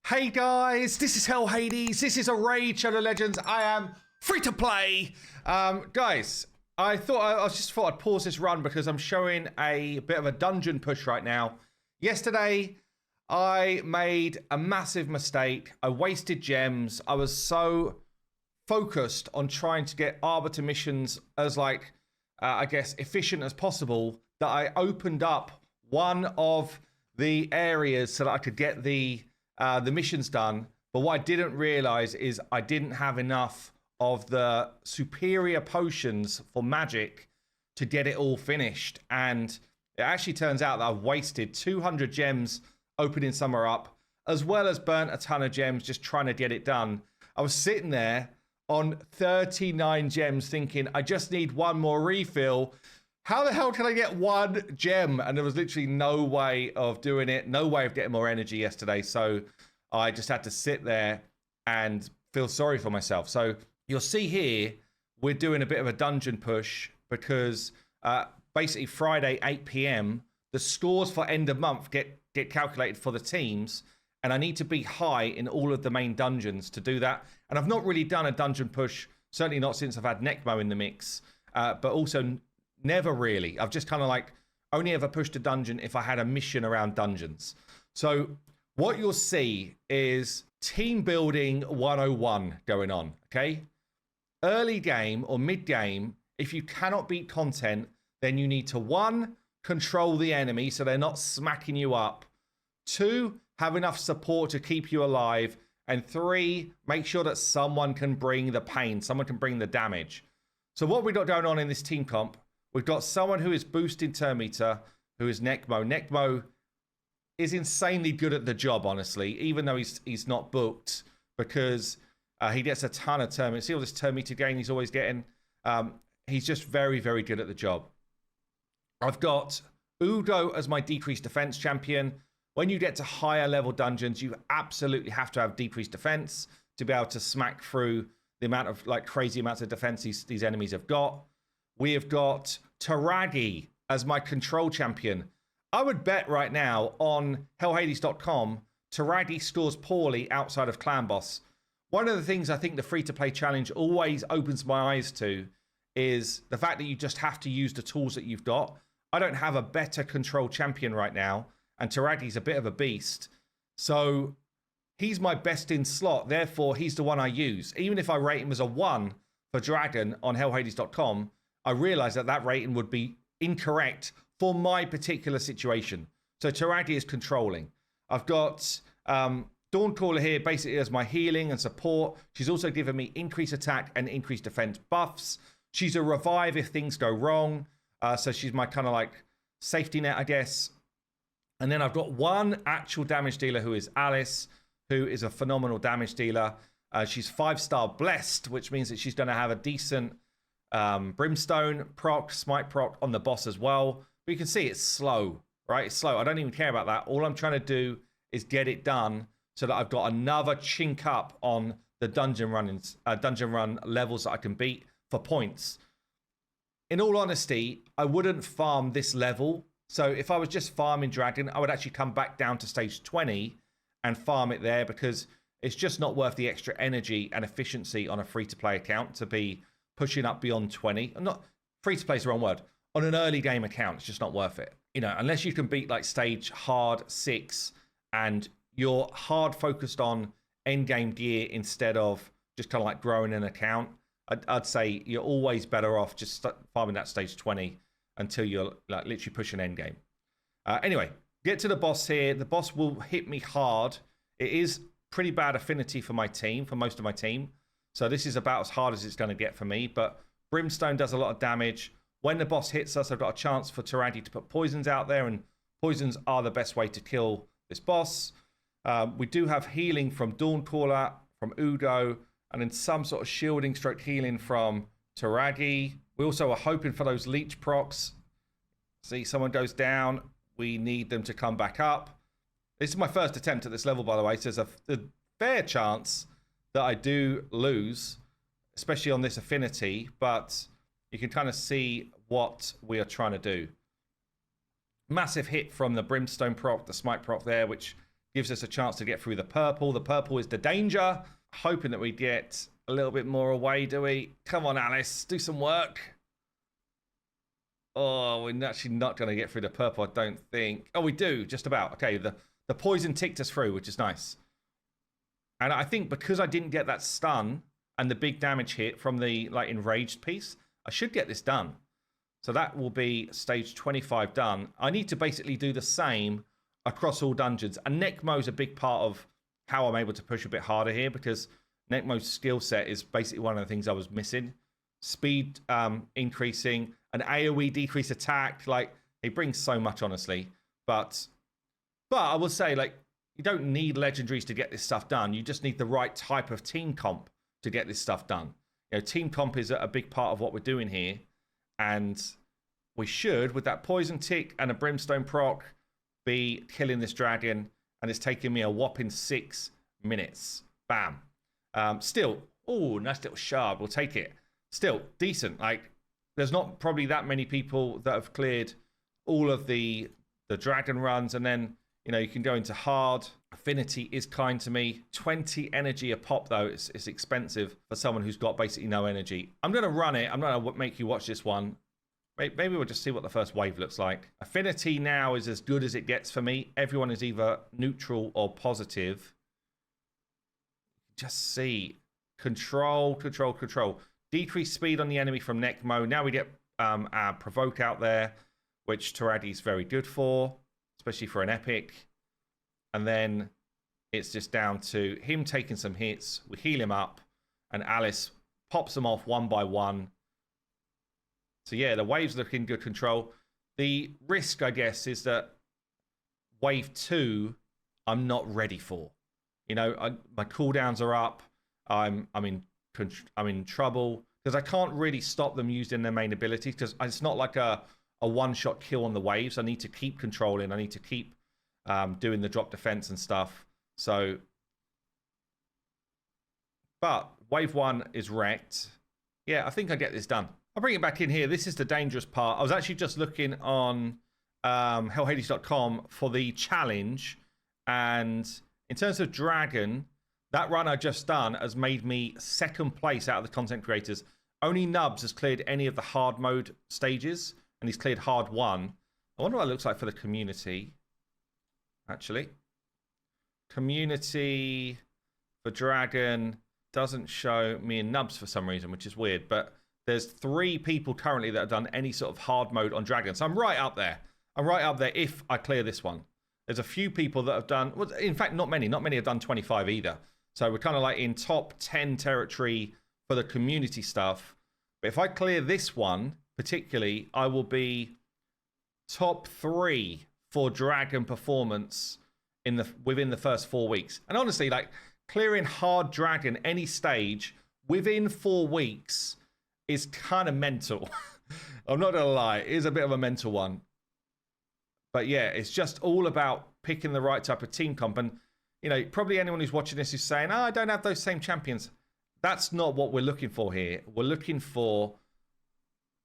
Hey guys, this is Hell Hades. This is a Raid Shadow Legends. I am free to play. Guys, I just thought I'd pause this run because I'm showing a bit of a dungeon push right now. Yesterday, I made a massive mistake. I wasted gems. I was so focused on trying to get Arbiter missions as I guess, efficient as possible that I opened up one of the areas so that I could get the missions done. But what I didn't realize is I didn't have enough of the superior potions for magic to get it all finished. And it actually turns out that I've wasted 200 gems opening somewhere up, as well as burnt a ton of gems just trying to get it done. I was sitting there on 39 gems thinking, I just need one more refill. How the hell can I get one gem? And there was literally no way of doing it, no way of getting more energy yesterday. So I just had to sit there and feel sorry for myself. So you'll see here, we're doing a bit of a dungeon push because basically Friday, 8 PM, the scores for end of month get calculated for the teams. And I need to be high in all of the main dungeons to do that. And I've not really done a dungeon push, certainly not since I've had Necmo in the mix, but also never really. I've just kind of only ever pushed a dungeon if I had a mission around dungeons. So what you'll see is team building 101 going on, okay? Early game or mid game, if you cannot beat content, then you need to 1, control the enemy so they're not smacking you up. 2, have enough support to keep you alive. And 3, make sure that someone can bring the pain, someone can bring the damage. So what we've got going on in this team comp, we've got someone who is boosting turn meter, who is Necmo. Necmo is insanely good at the job, honestly, even though he's not booked, because he gets a ton of turn meter. See all this turn meter gain he's always getting? He's just very, very good at the job. I've got Udo as my decreased defense champion. When you get to higher level dungeons, you absolutely have to have decreased defense to be able to smack through the amount of crazy amounts of defense these enemies have got. We have got Taragi as my control champion. I would bet right now on hellhades.com, Taragi scores poorly outside of Clan Boss. One of the things I think the free-to-play challenge always opens my eyes to is the fact that you just have to use the tools that you've got. I don't have a better control champion right now, and Taragi's a bit of a beast. So he's my best in slot, therefore he's the one I use. Even if I rate him as a 1 for Dragon on hellhades.com, I realize that rating would be incorrect for my particular situation. So Taragi is controlling. I've got Dawncaller here basically as my healing and support. She's also given me increased attack and increased defense buffs. She's a revive if things go wrong. So she's my kind of safety net, I guess. And then I've got one actual damage dealer who is Alice, who is a phenomenal damage dealer. She's 5-star blessed, which means that she's going to have a decent brimstone proc, smite proc on the boss as well. But you can see it's slow, right? It's slow. I don't even care about that. All I'm trying to do is get it done so that I've got another chink up on the dungeon run levels that I can beat for points. In all honesty, I wouldn't farm this level. So if I was just farming Dragon, I would actually come back down to stage 20 and farm it there because it's just not worth the extra energy and efficiency on a free-to-play account to be pushing up beyond 20. I'm not free-to-play is the wrong word. On an early game account, it's just not worth it. You know, unless you can beat stage hard 6 and you're hard focused on end game gear instead of just kind of growing an account, I'd say you're always better off just farming that stage 20 until you're literally pushing end game. Anyway, get to the boss here. The boss will hit me hard. It is pretty bad affinity for my team, for most of my team. So this is about as hard as it's going to get for me. But Brimstone does a lot of damage. When the boss hits us, I've got a chance for Taragi to put poisons out there. And poisons are the best way to kill this boss. We do have healing from Dawncaller, from Udo, and then some sort of shielding stroke healing from Taragi. We also are hoping for those leech procs. See, someone goes down. We need them to come back up. This is my first attempt at this level, by the way. So there's a fair chance that I do lose, especially on this affinity. But you can kind of see what we are trying to do. Massive hit from the Brimstone proc, the Smite proc there, which gives us a chance to get through the purple. The purple is the danger. Hoping that we get a little bit more away, do we? Come on, Alice, do some work. Oh, we're actually not going to get through the purple, I don't think. Oh, we do, just about. Okay, the poison ticked us through, which is nice. And I think because I didn't get that stun and the big damage hit from the like enraged piece, I should get this done. So that will be stage 25 done. I need to basically do the same across all dungeons. And Necmo is a big part of how I'm able to push a bit harder here, because Necmo's skill set is basically one of the things I was missing. Speed increasing, an AoE decrease attack. Like, it brings so much, honestly. But I will say, like, you don't need legendaries to get this stuff done. You just need the right type of team comp to get this stuff done. You know, team comp is a big part of what we're doing here. And we should, with that poison tick and a brimstone proc, be killing this dragon. And it's taking me a whopping 6 minutes. Bam. Still, oh, nice little shard. We'll take it. Still, decent. Like, there's not probably that many people that have cleared all of the dragon runs. And then, you know, you can go into hard. Affinity is kind to me. 20 energy a pop, though. It's expensive for someone who's got basically no energy. I'm going to run it. I'm going to make you watch this one. Maybe we'll just see what the first wave looks like. Affinity now is as good as it gets for me. Everyone is either neutral or positive. Just see. Control, control, control. Decrease speed on the enemy from Necmo. Now we get our provoke out there, which Taradi's very good for, especially for an epic. And then it's just down to him taking some hits. We heal him up, and Alice pops them off one by one. So yeah, the wave's looking good control. The risk, I guess, is that wave 2, I'm not ready for. You know, my cooldowns are up. I'm in trouble because I can't really stop them using their main ability, because it's not like a one-shot kill on the waves. I need to keep controlling. I need to keep doing the drop defense and stuff. So, but wave 1 is wrecked. Yeah, I think I get this done. I'll bring it back in here. This is the dangerous part. I was actually just looking on hellhades.com for the challenge, and in terms of dragon, that run I just done has made me 2nd place out of the content creators. Only Nubs has cleared any of the hard mode stages, and he's cleared hard 1. I wonder what it looks like for the community. Actually, community for dragon doesn't show me and Nubs for some reason, which is weird. But there's 3 people currently that have done any sort of hard mode on dragon, so I'm right up there. I'm right up there if I clear this one. There's a few people that have done, well, in fact, not many have done 25 either. So we're kind of like in top 10 territory for the community stuff. But if I clear this one particularly, I will be top 3 for dragon performance within the first 4 weeks. And honestly, like, clearing hard dragon any stage within 4 weeks is kind of mental. I'm not gonna lie, it is a bit of a mental one. But yeah, it's just all about picking the right type of team comp. And, you know, probably anyone who's watching this is saying, oh, I don't have those same champions. That's not what we're looking for here. We're looking for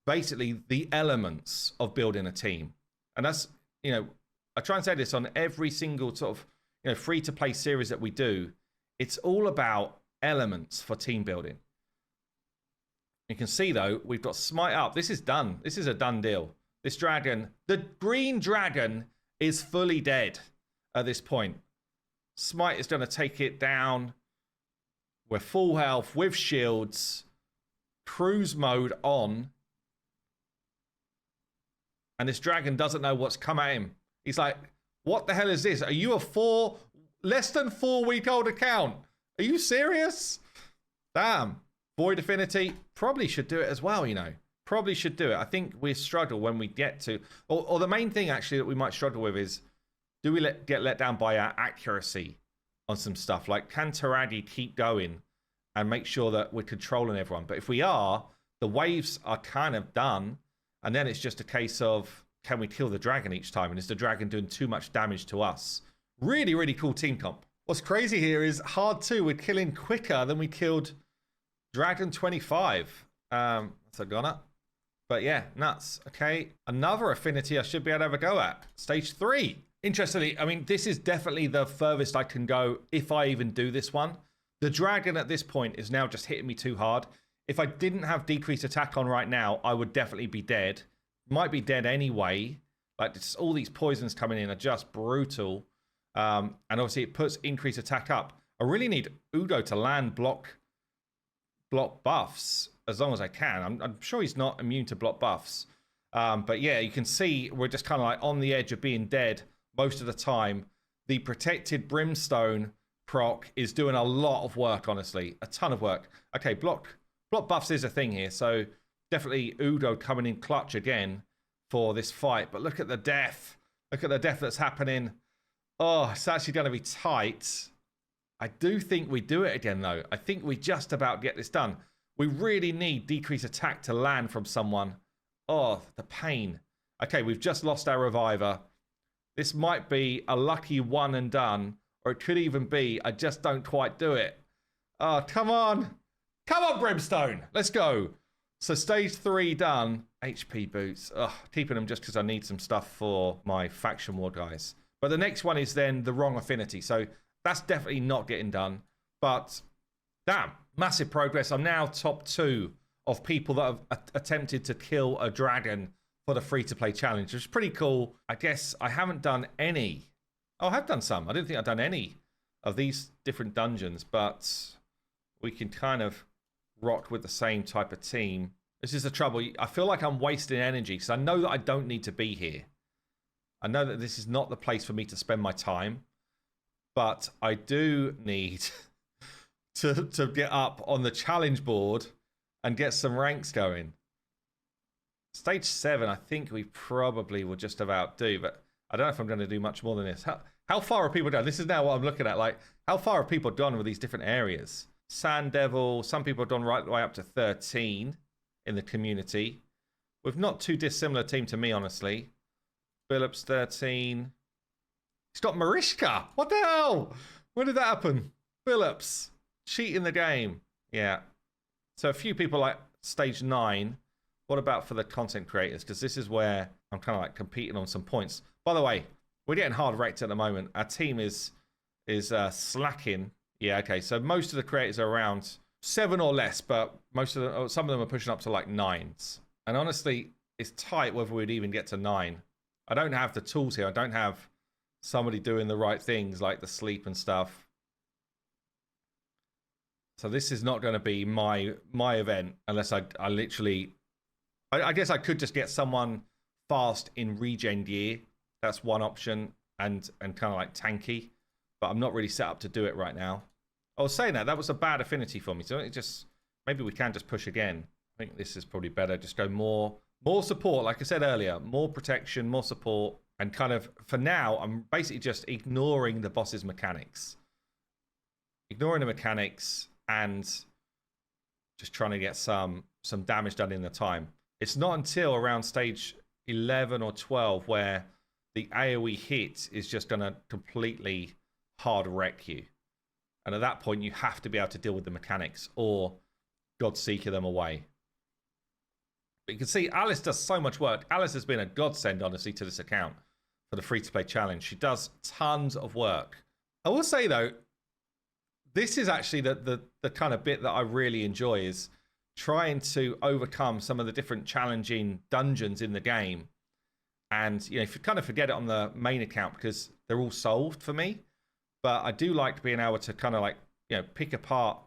basically the elements of building a team. And that's, you know, I try and say this on every single sort of, you know, free-to-play series that we do. It's all about elements for team building. You can see, though, we've got Smite up. This is done. This is a done deal. This dragon, the green dragon, is fully dead at this point. Smite is going to take it down. We're full health with shields. Cruise mode on. And this dragon doesn't know what's come at him. He's like, what the hell is this? Are you a less than 4 week old account? Are you serious? Damn. Void Affinity probably should do it as well, you know. Probably should do it. I think we struggle when we get to, or the main thing actually that we might struggle with is, do we get let down by our accuracy on some stuff? Like, can Taradi keep going and make sure that we're controlling everyone? But if we are, the waves are kind of done. And then it's just a case of, can we kill the dragon each time? And is the dragon doing too much damage to us? Really, really cool team comp. What's crazy here is hard 2, we're killing quicker than we killed Dragon 25. That's a goner. But yeah, nuts. Okay, another affinity I should be able to have a go at. Stage 3. Interestingly, I mean, this is definitely the furthest I can go if I even do this one. The dragon at this point is now just hitting me too hard. If I didn't have decreased attack on right now, I would definitely be dead. Might be dead anyway. Like, just all these poisons coming in are just brutal. And obviously it puts increased attack up. I really need Udo to land block buffs as long as I can. I'm sure he's not immune to block buffs. But yeah, you can see we're just kind of like on the edge of being dead most of the time. The protected brimstone proc is doing a lot of work, honestly. A ton of work. Okay, block buffs is a thing here. So definitely Udo coming in clutch again for this fight. But look at the death. Look at the death that's happening. Oh, it's actually going to be tight. I do think we do it again, though. I think we just about get this done. We really need decreased attack to land from someone. Oh, the pain. Okay, we've just lost our reviver. This might be a lucky one and done, or it could even be I just don't quite do it. Oh, come on. Come on, Brimstone. Let's go. So stage 3 done. HP boots. Ugh, keeping them just because I need some stuff for my faction war guys. But the next one is then the wrong affinity. So that's definitely not getting done. But damn, massive progress. I'm now top 2 of people that have attempted to kill a dragon for the free-to-play challenge, which is pretty cool. I guess I haven't done any. Oh, I have done some. I didn't think I'd done any of these different dungeons, but we can kind of rock with the same type of team. This is the trouble. I feel like I'm wasting energy because I know that I don't need to be here. I know that this is not the place for me to spend my time, but I do need to get up on the challenge board and get some ranks going. Stage 7, I think we probably will just about do, but I don't know if I'm going to do much more than this. How far are people done? This is now what I'm looking at. Like, how far have people gone with these different areas? Sand Devil, some people have gone right the way up to 13 in the community. With not too dissimilar team to me, honestly. Phillips 13. He's got Marishka. What the hell? When did that happen? Phillips. Cheating the game. Yeah. So a few people like stage 9. What about for the content creators? Because this is where I'm kind of like competing on some points. By the way, we're getting hard wrecked at the moment. Our team is slacking. Yeah, okay. So most of the creators are around 7 or less, but most of them, some of them are pushing up to like 9s. And honestly, it's tight whether we'd even get to 9. I don't have the tools here. I don't have somebody doing the right things like the sleep and stuff. So this is not going to be my event unless I literally... I guess I could just get someone fast in regen gear. That's one option, and kind of like tanky. But I'm not really set up to do it right now. I was saying that was a bad affinity for me. So it just maybe we can just push again. I think this is probably better. Just go more support. Like I said earlier, more protection, more support, and kind of for now, I'm basically just ignoring the boss's mechanics, ignoring the mechanics, and just trying to get some damage done in the time. It's not until around stage 11 or 12 where the AoE hit is just going to completely hard wreck you. And at that point, you have to be able to deal with the mechanics or Godseeker them away. But you can see Alice does so much work. Alice has been a godsend, honestly, to this account for the free-to-play challenge. She does tons of work. I will say, though, this is actually the kind of bit that I really enjoy is trying to overcome some of the different challenging dungeons in the game. And, you know, if you kind of forget it on the main account because they're all solved for me. But I do like being able to kind of like, you know, pick apart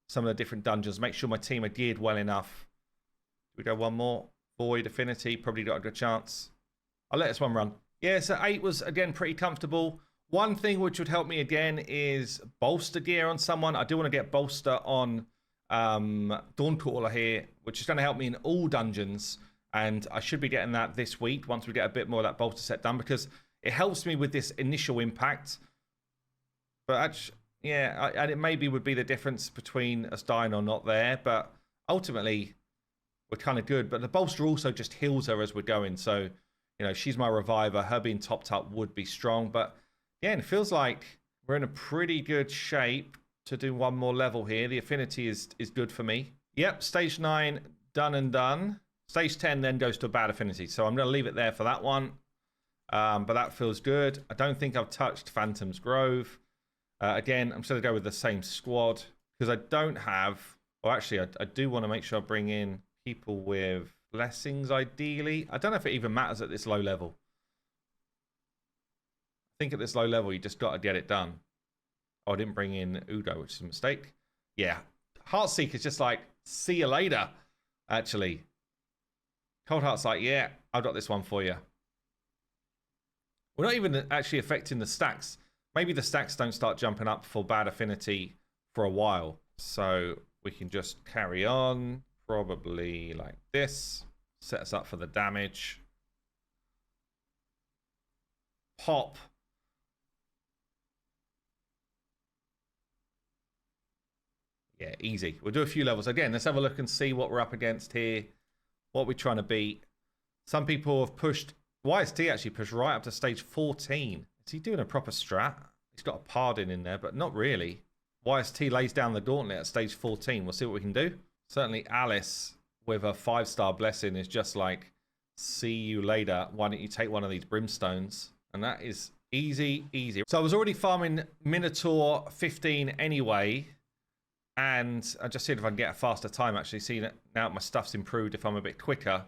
some of the different dungeons, make sure my team are geared well enough. Do we go one more? Void Affinity, probably got a good chance. I'll let this one run. Yeah, so 8 was, again, pretty comfortable. One thing which would help me again is bolster gear on someone. I do want to get bolster on Dawncaller here, which is going to help me in all dungeons. And I should be getting that this week once we get a bit more of that bolster set done because it helps me with this initial impact. But actually, yeah, and it maybe would be the difference between us dying or not there. But ultimately, we're kind of good. But the bolster also just heals her as we're going. So, you know, she's my reviver. Her being topped up would be strong. But yeah, it feels like we're in a pretty good shape to do one more level here. The affinity is good for me. Yep, stage 9, done and done. Stage 10 then goes to a bad affinity. So I'm going to leave it there for that one. but that feels good. I don't think I've touched Phantom's Grove. Again, I'm just going to go with the same squad because I don't have... Well, actually, I do want to make sure I bring in people with blessings, ideally. I don't know if it even matters at this low level. I think at this low level, you just got to get it done. Oh, I didn't bring in Udo, which is a mistake. Yeah. Heartseek is just like, see you later, actually. Cold Heart's like, yeah, I've got this one for you. We're not even actually affecting the stacks. Maybe the stacks don't start jumping up for bad affinity for a while. So we can just carry on, probably like this. Set us up for the damage. Pop. Yeah, easy. We'll do a few levels. Again, let's have a look and see what we're up against here. What we're trying to beat. Some people have pushed... YST actually pushed right up to stage 14. Is he doing a proper strat? He's got a pardon in there, but not really. YST lays down the gauntlet at stage 14. We'll see what we can do. Certainly Alice with a 5-star blessing is just like, see you later. Why don't you take one of these brimstones? And that is easy, easy. So I was already farming Minotaur 15 anyway. And I just see if I can get a faster time, actually. See that now my stuff's improved if I'm a bit quicker.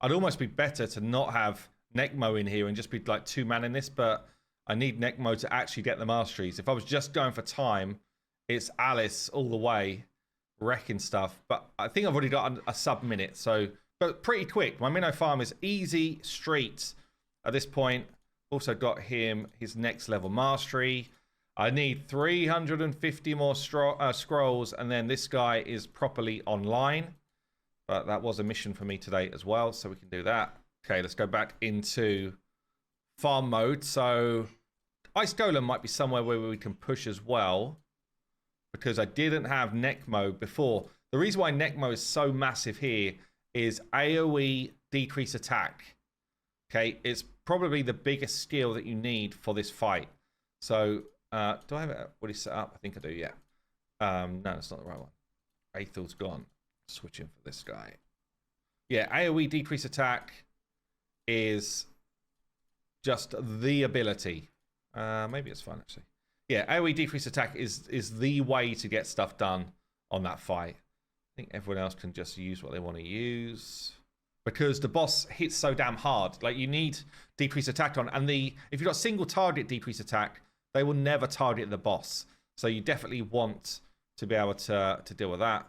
I'd almost be better to not have Necmo in here and just be like 2-man in this, but I need Necmo to actually get the masteries. If I was just going for time, it's Alice all the way, wrecking stuff. But I think I've already got a sub-minute, so... But pretty quick. My Minnow farm is easy street at this point. Also got him his next level mastery. I need 350 more scrolls, and then this guy is properly online. But that was a mission for me today as well, so we can do that. Okay, let's go back into farm mode. So Ice Golem might be somewhere where we can push as well, because I didn't have Necmo before. The reason why Necmo is so massive here is AoE decrease attack. Okay, it's probably the biggest skill that you need for this fight. So, do I have it already set up? I think I do, yeah. No, that's not the right one. Aethel's gone. Switching for this guy. Yeah, AoE decrease attack is just the ability. Maybe it's fun, actually. Yeah, AoE decrease attack is the way to get stuff done on that fight. I think everyone else can just use what they want to use. Because the boss hits so damn hard. Like, you need decrease attack on. And if you've got single target decrease attack, they will never target the boss. So you definitely want to be able to deal with that.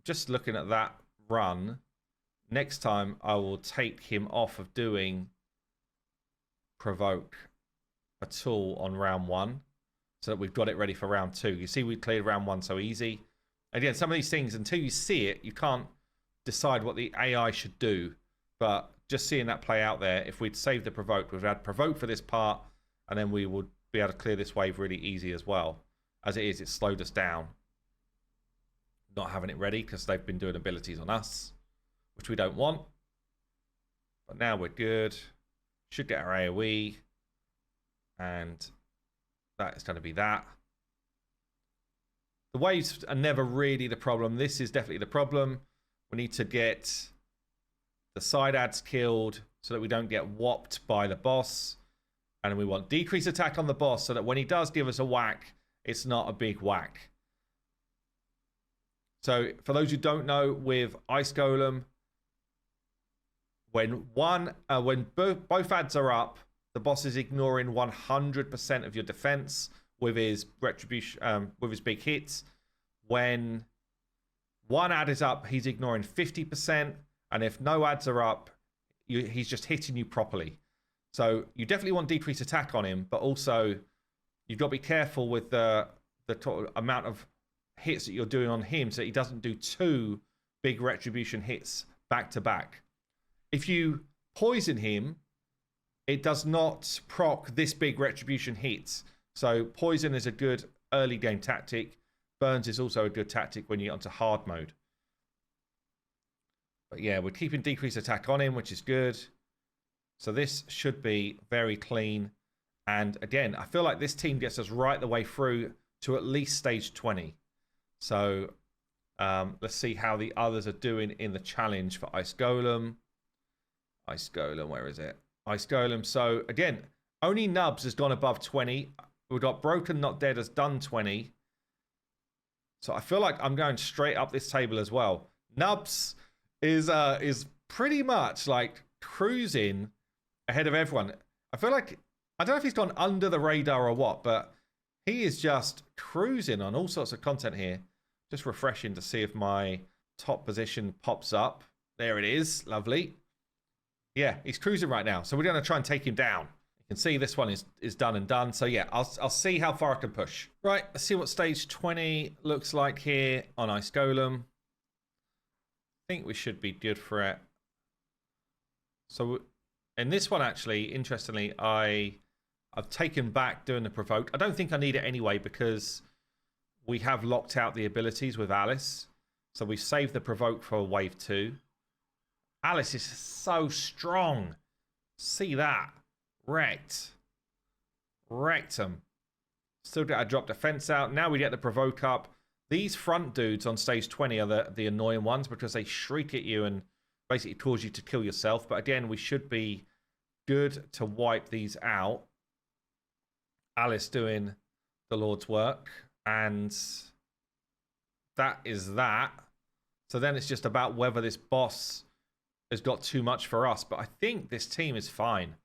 Just looking at that run, next time I will take him off of doing provoke at all on round 1, so that we've got it ready for round 2. You see, we cleared round 1 so easy. Again, some of these things, until you see it, you can't decide what the AI should do. But just seeing that play out there, if we'd saved the provoke, we'd had provoke for this part, and then we would be able to clear this wave really easy as well. As it is, it slowed us down. Not having it ready because they've been doing abilities on us, which we don't want. But now we're good. Should get our AoE. And that is going to be that. The waves are never really the problem. This is definitely the problem. We need to get the side ads killed so that we don't get whopped by the boss. And we want decrease attack on the boss so that when he does give us a whack, it's not a big whack. So for those who don't know, with Ice Golem, when both ads are up, the boss is ignoring 100% of your defense with his retribution, with his big hits. When one ad is up, he's ignoring 50%, and if no ads are up, he's just hitting you properly. So you definitely want decreased attack on him, but also you've got to be careful with the amount of hits that you're doing on him so that he doesn't do 2 big retribution hits back to back. If you poison him, it does not proc this big retribution hits. So poison is a good early game tactic. Burns is also a good tactic when you get onto hard mode. But yeah, we're keeping decreased attack on him, which is good. So this should be very clean. And again, I feel like this team gets us right the way through to at least stage 20. So let's see how the others are doing in the challenge for Ice Golem. Ice Golem, where is it? Ice Golem. So again, only Nubs has gone above 20. We've got Broken Not Dead has done 20. So I feel like I'm going straight up this table as well. Nubs is pretty much like cruising ahead of everyone. I feel like, I don't know if he's gone under the radar or what, but he is just cruising on all sorts of content here. Just refreshing to see if my top position pops up. There it is. Lovely. Yeah, he's cruising right now. So we're going to try and take him down. You can see this one is done and done. So yeah, I'll see how far I can push. Right, let's see what stage 20 looks like here on Ice Golem. I think we should be good for it. So in this one, actually, interestingly, I've taken back doing the provoke. I don't think I need it anyway because we have locked out the abilities with Alice. So we saved the provoke for wave 2. Alice is so strong. See that? Wrecked. Wrecked him. Still got to drop defense out. Now we get the provoke up. These front dudes on stage 20 are the annoying ones because they shriek at you and basically cause you to kill yourself. But again, we should be good to wipe these out. Alice doing the Lord's work. And that is that. So then it's just about whether this boss has got too much for us. But I think this team is fine.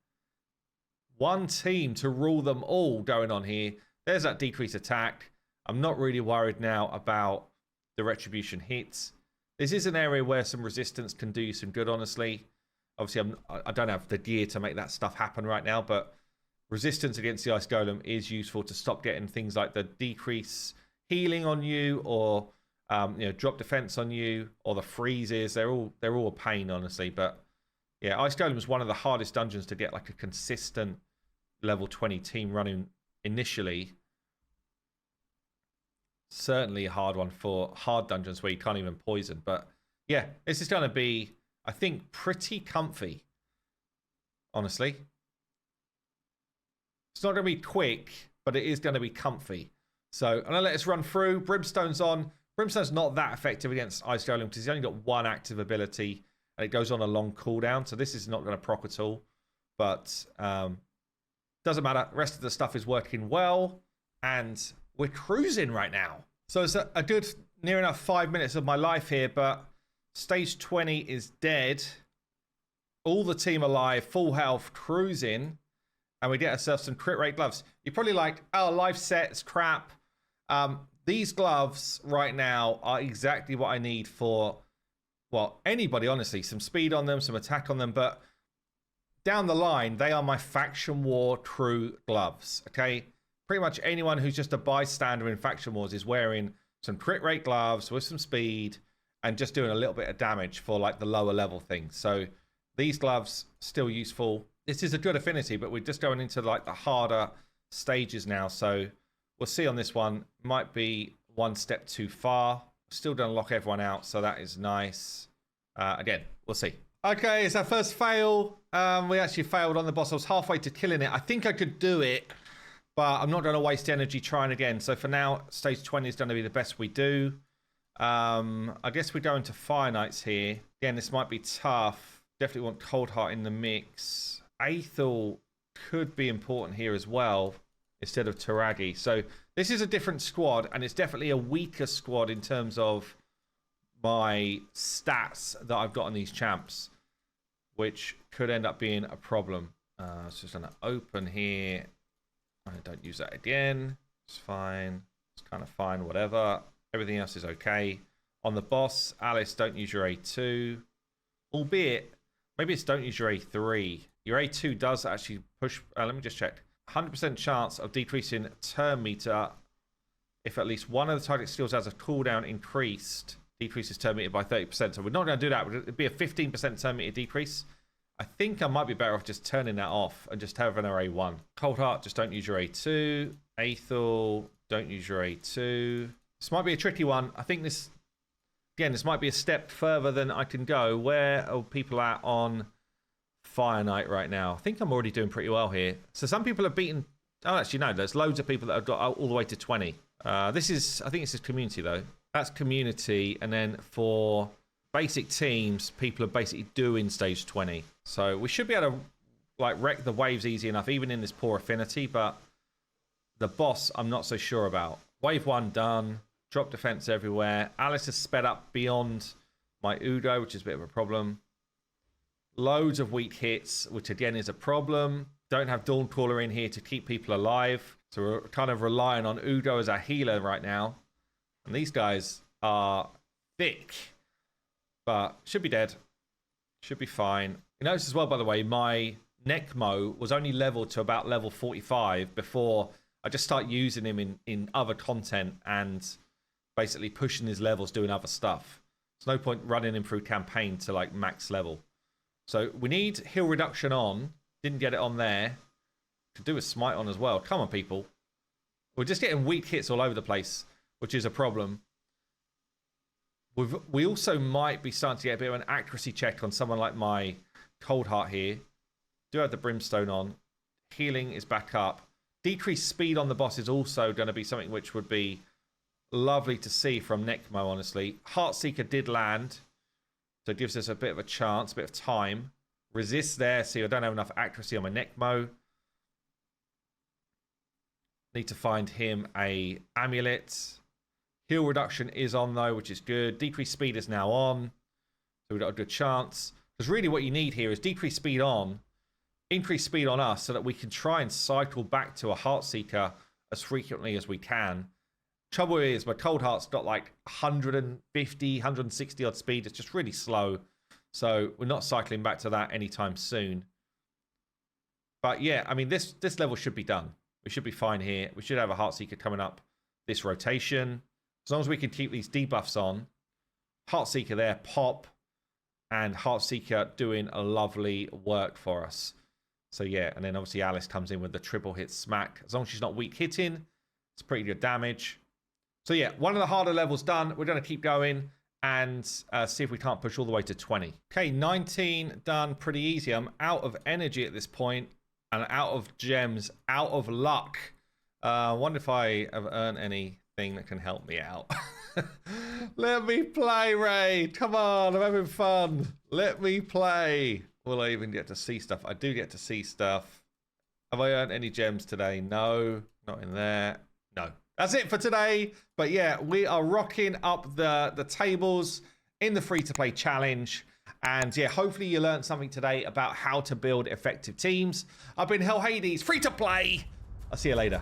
One team to rule them all going on here. There's that decreased attack. I'm not really worried now about the retribution hits. This is an area where some resistance can do you some good, honestly. Obviously, I don't have the gear to make that stuff happen right now, but resistance against the Ice Golem is useful to stop getting things like the decrease healing on you, or drop defense on you, or the freezes. They're all a pain, honestly. But yeah, Ice Golem is one of the hardest dungeons to get like a consistent level 20 team running initially. Certainly a hard one for hard dungeons where you can't even poison. But yeah, this is going to be, I think, pretty comfy, honestly. It's not going to be quick, but it is going to be comfy. So I'm going to let us run through. Brimstone's on. Brimstone's not that effective against Ice Golem because he's only got one active ability and it goes on a long cooldown. So this is not going to proc at all. But doesn't matter. The rest of the stuff is working well. And we're cruising right now. So it's a good near enough 5 minutes of my life here. But stage 20 is dead. All the team alive. Full health. Cruising. And we get ourselves some crit rate gloves. You're probably like, oh, life set's crap. These gloves right now are exactly what I need for, well, anybody, honestly. Some speed on them, some attack on them. But down the line, they are my Faction War true gloves, okay? Pretty much anyone who's just a bystander in Faction Wars is wearing some crit rate gloves with some speed and just doing a little bit of damage for like the lower level things. So these gloves, still useful. This is a good affinity, but we're just going into like the harder stages now. So we'll see on this one. Might be one step too far. Still don't lock everyone out, so that is nice. Again, we'll see. Okay, it's our first fail. We actually failed on the boss. I was halfway to killing it. I think I could do it, but I'm not going to waste energy trying again. So for now, stage 20 is going to be the best we do. I guess we go into Fire Knights here. Again, this might be tough. Definitely want Cold Heart in the mix. Aethel could be important here as well instead of Taragi. So this is a different squad, and it's definitely a weaker squad in terms of my stats that I've got on these champs, which could end up being a problem. So just going to open here. I don't use that again. It's fine. It's kind of fine, whatever. Everything else is okay. On the boss, Alice, don't use your A2. Albeit, maybe it's don't use your A3. Your A2 does actually push... let me just check. 100% chance of decreasing turn meter if at least one of the target skills has a cooldown increased. Decreases turn meter by 30%. So we're not going to do that. It'd be a 15% turn meter decrease. I think I might be better off just turning that off and just having our A1. Cold Heart, just don't use your A2. Aethel, don't use your A2. This might be a tricky one. I think this... Again, this might be a step further than I can go. Where are people at on Fire Knight right now? I think I'm already doing pretty well here. So some people have beaten... Oh, actually, no. There's loads of people that have got all the way to 20. This is... I think this is community, though. That's community. And then for basic teams, people are basically doing stage 20. So we should be able to, like wreck the waves easy enough, even in this poor affinity, but the boss I'm not so sure about. Wave 1 done. Drop defense everywhere. Alice has sped up beyond my Udo, which is a bit of a problem. Loads of weak hits, which again is a problem. Don't have Dawncaller in here to keep people alive. So we're kind of relying on Udo as our healer right now. And these guys are thick, but should be dead. Should be fine. You notice as well, by the way, my Necmo was only leveled to about level 45 before I just start using him in other content and basically pushing his levels, doing other stuff. There's no point running him through campaign to like max level. So we need heal reduction on. Didn't get it on there. Could do a smite on as well. Come on, people. We're just getting weak hits all over the place, which is a problem. We also might be starting to get a bit of an accuracy check on someone like my Cold Heart here. Do have the Brimstone on. Healing is back up. Decreased speed on the boss is also going to be something which would be lovely to see from Necmo, honestly. Heartseeker did land, so it gives us a bit of a chance, a bit of time. Resist there, see I don't have enough accuracy on my Necmo. Need to find him a amulet. Heal reduction is on though, which is good. Decreased speed is now on, so we've got a good chance. Because really what you need here is decreased speed on, increase speed on us, so that we can try and cycle back to a Heartseeker as frequently as we can. Trouble is, my Cold Heart's got like 150, 160 odd speed. It's just really slow. So we're not cycling back to that anytime soon. But yeah, I mean, this level should be done. We should be fine here. We should have a Heartseeker coming up this rotation. As long as we can keep these debuffs on. Heartseeker there, pop. And Heartseeker doing a lovely work for us. So yeah, and then obviously Alice comes in with the triple hit smack. As long as she's not weak hitting, it's pretty good damage. So yeah, one of the harder levels done. We're going to keep going and see if we can't push all the way to 20. Okay, 19 done pretty easy. I'm out of energy at this point and out of gems, out of luck. I wonder if I have earned anything that can help me out. Let me play, Ray. Come on, I'm having fun. Let me play. Will I even get to see stuff? I do get to see stuff. Have I earned any gems today? No, not in there. No. That's it for today. But yeah, we are rocking up the tables in the free-to-play challenge. And yeah, hopefully you learned something today about how to build effective teams. I've been Hell Hades, free-to-play. I'll see you later.